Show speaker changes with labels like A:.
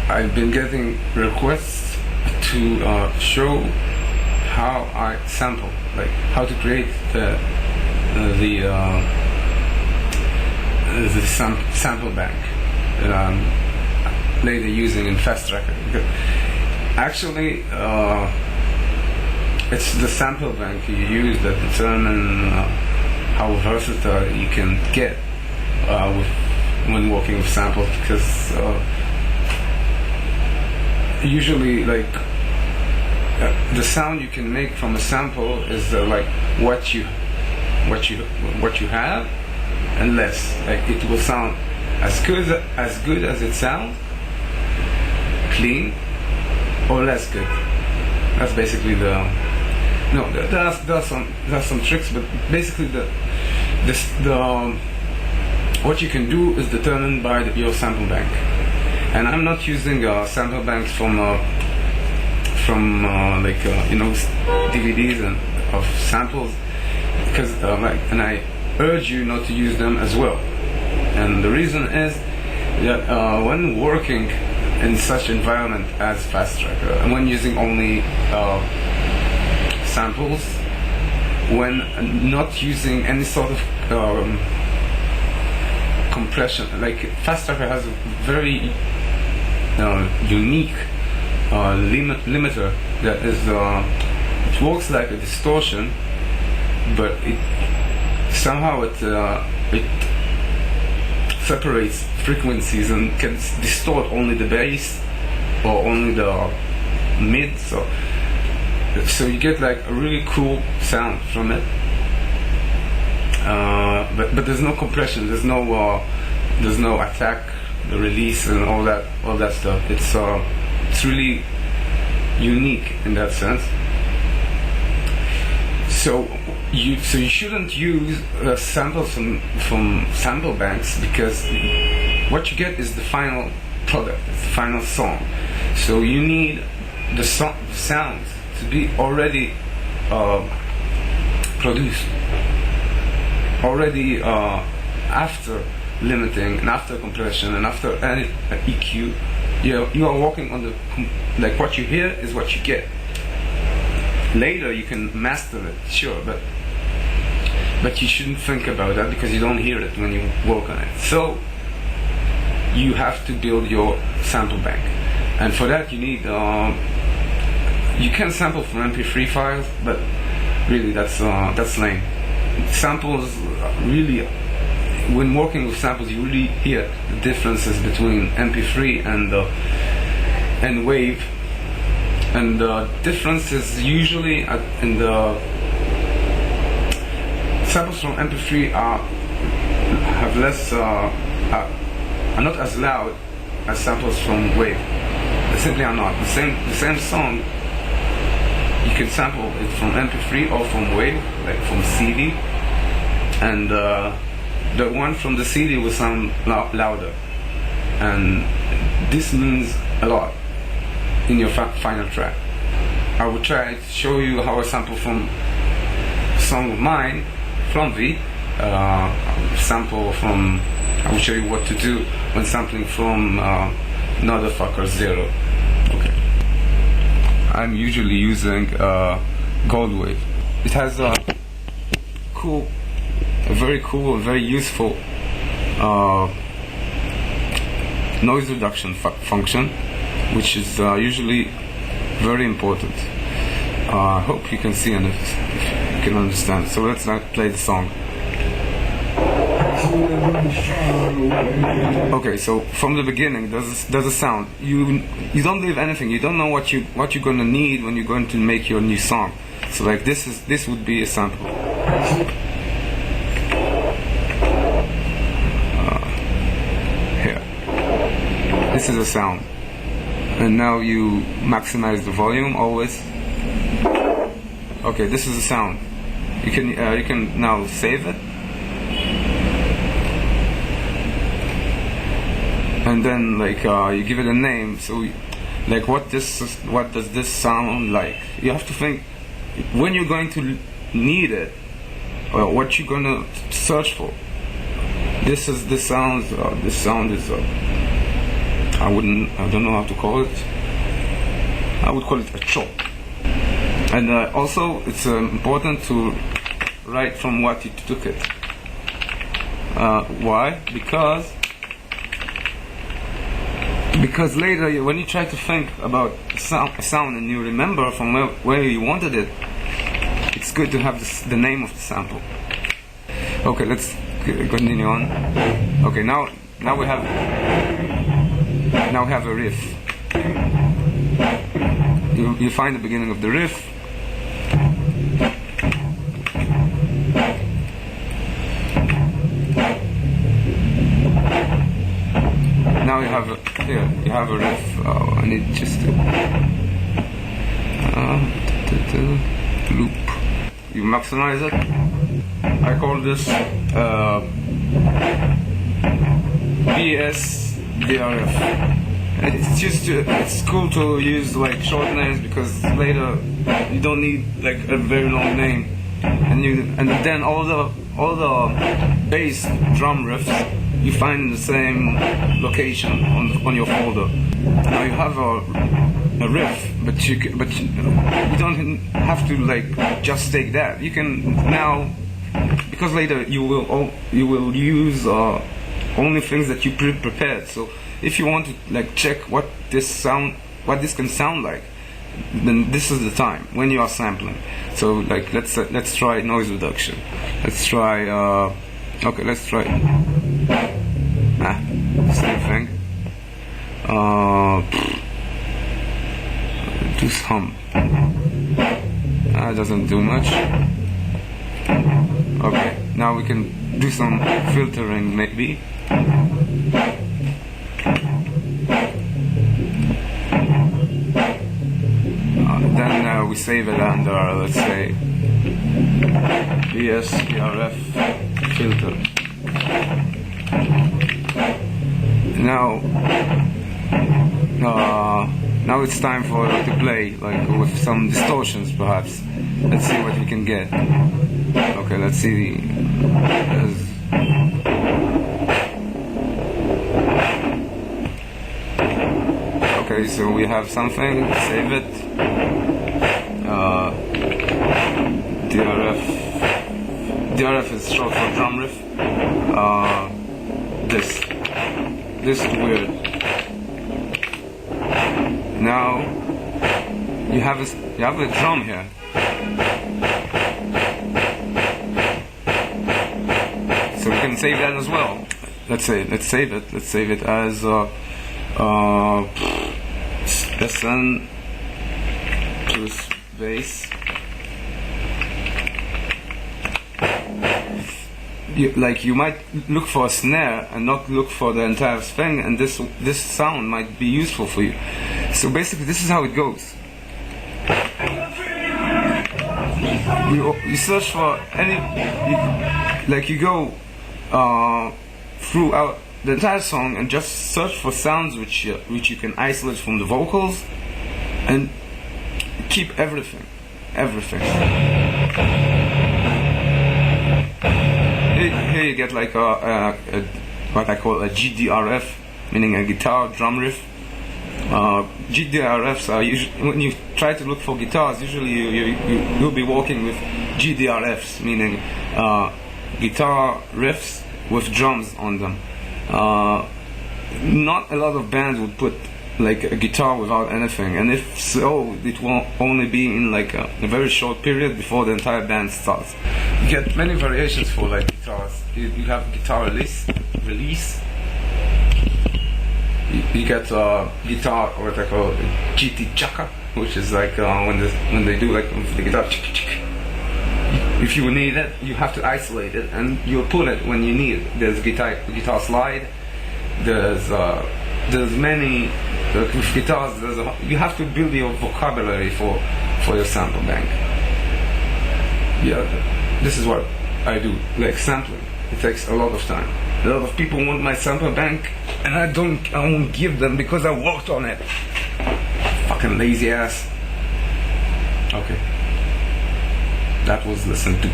A: I've been getting requests to show how I sample, like how to create the sample bank that I'm later using in Fast Tracker. Actually, it's the sample bank you use that determine how versatile you can get when working with samples, because usually, like, the sound you can make from a sample is like what you have and less. Like, it will sound as good as it sounds, clean, or less good. That's basically the. No, there are some tricks, but basically what you can do is determined by your sample bank. And I'm not using sample banks from DVDs and of samples, because and I urge you not to use them as well. And the reason is that when working in such environment as Fast Tracker, and when using only samples, when not using any sort of compression, like Fast Tracker has a very unique limiter that is it works like a distortion, but it somehow it separates frequencies and can distort only the bass or only the mid, so you get like a really cool sound from it, but there's no compression, there's no attack, the release and all that stuff. It's really unique in that sense. So you shouldn't use samples from sample banks, because what you get is the final product, it's the final song. So you need the sound to be already produced, already after limiting and after compression and after any EQ. You are working on like what you hear is what you get. Later you can master it, sure, but you shouldn't think about that, because you don't hear it when you work on it. So you have to build your sample bank, and for that you need you can sample from MP3 files, but really that's lame. Samples really, when working with samples, you really hear the differences between MP3 and Wave, and the difference is usually in the samples from MP3 are not as loud as samples from Wave. They simply are not. The same song, you can sample it from MP3 or from Wave, like from CD, and the one from the CD will sound louder, and this means a lot in your final track. I will try to show you how I sample from a song of mine from V. I will show you what to do when sampling from Motherfucker Zero. Okay. I'm usually using Gold Wave. It has a very cool, very useful noise reduction function, which is usually very important. I hope you can see and if you can understand. So let's now play the song. Okay, so from the beginning, there's a sound. You don't leave anything. You don't know what you're gonna need when you're going to make your new song. So like this would be a sample. Here, this is a sound. And now you maximize the volume always. Okay, this is a sound. You can now save it. And then like you give it a name. So like what does this sound like? You have to think when you're going to need it, or what you're going to search for. This sound is I don't know how to call it. I would call it a chop. And also, it's important to write from what you took it. Why? Because later, when you try to think about a sound and you remember from where you wanted it, it's good to have the name of the sample. Okay, let's continue on. Okay, now we have a riff. You find the beginning of the riff. Now you have a riff. I need just to loop. You maximize it. I call this BSDRF. It's cool to use like short names because later you don't need like a very long name, and then all the bass drum riffs you find in the same location on your folder. Now you have a riff, but you don't have to like just take that. You can now, because later you will use only things that you prepared. So if you want to like check what this can sound like, then this is the time when you are sampling. So like let's try noise reduction. Let's try same thing. Do some. That doesn't do much. Okay, now we can do some filtering maybe. Then we save it under, let's say, BSDRF filter. Now it's time to play, like with some distortions perhaps. Let's see what we can get. Okay, let's see. Okay, so we have something. Save it. DRF is short for drum riff. This is weird. Now you have a drum here. So we can save that as well. Let's save it. Let's save it as SN plus bass. You might look for a snare and not look for the entire thing, and this sound might be useful for you. So basically, this is how it goes. You search for you go throughout the entire song and just search for sounds which you can isolate from the vocals, and keep everything. Here you get like what I call a GDRF, meaning a guitar drum riff. GDRFs are usually, when you try to look for guitars, usually you'll be working with GDRFs, meaning guitar riffs with drums on them. Not a lot of bands would put like a guitar without anything, and if so, it will only be in like a very short period before the entire band starts. You get many variations for like guitars. You have guitar release. You get guitar, what I call GT chaka, which is like when they do like the guitar. If you need it, you have to isolate it, and you'll pull it when you need it. There's guitar slide. There's many with guitars. You have to build your vocabulary for your sample bank. Yeah, this is what I do, like sampling. It takes a lot of time. A lot of people want my sample bank, and I won't give them because I worked on it. Fucking lazy ass. Okay. That was lesson 2.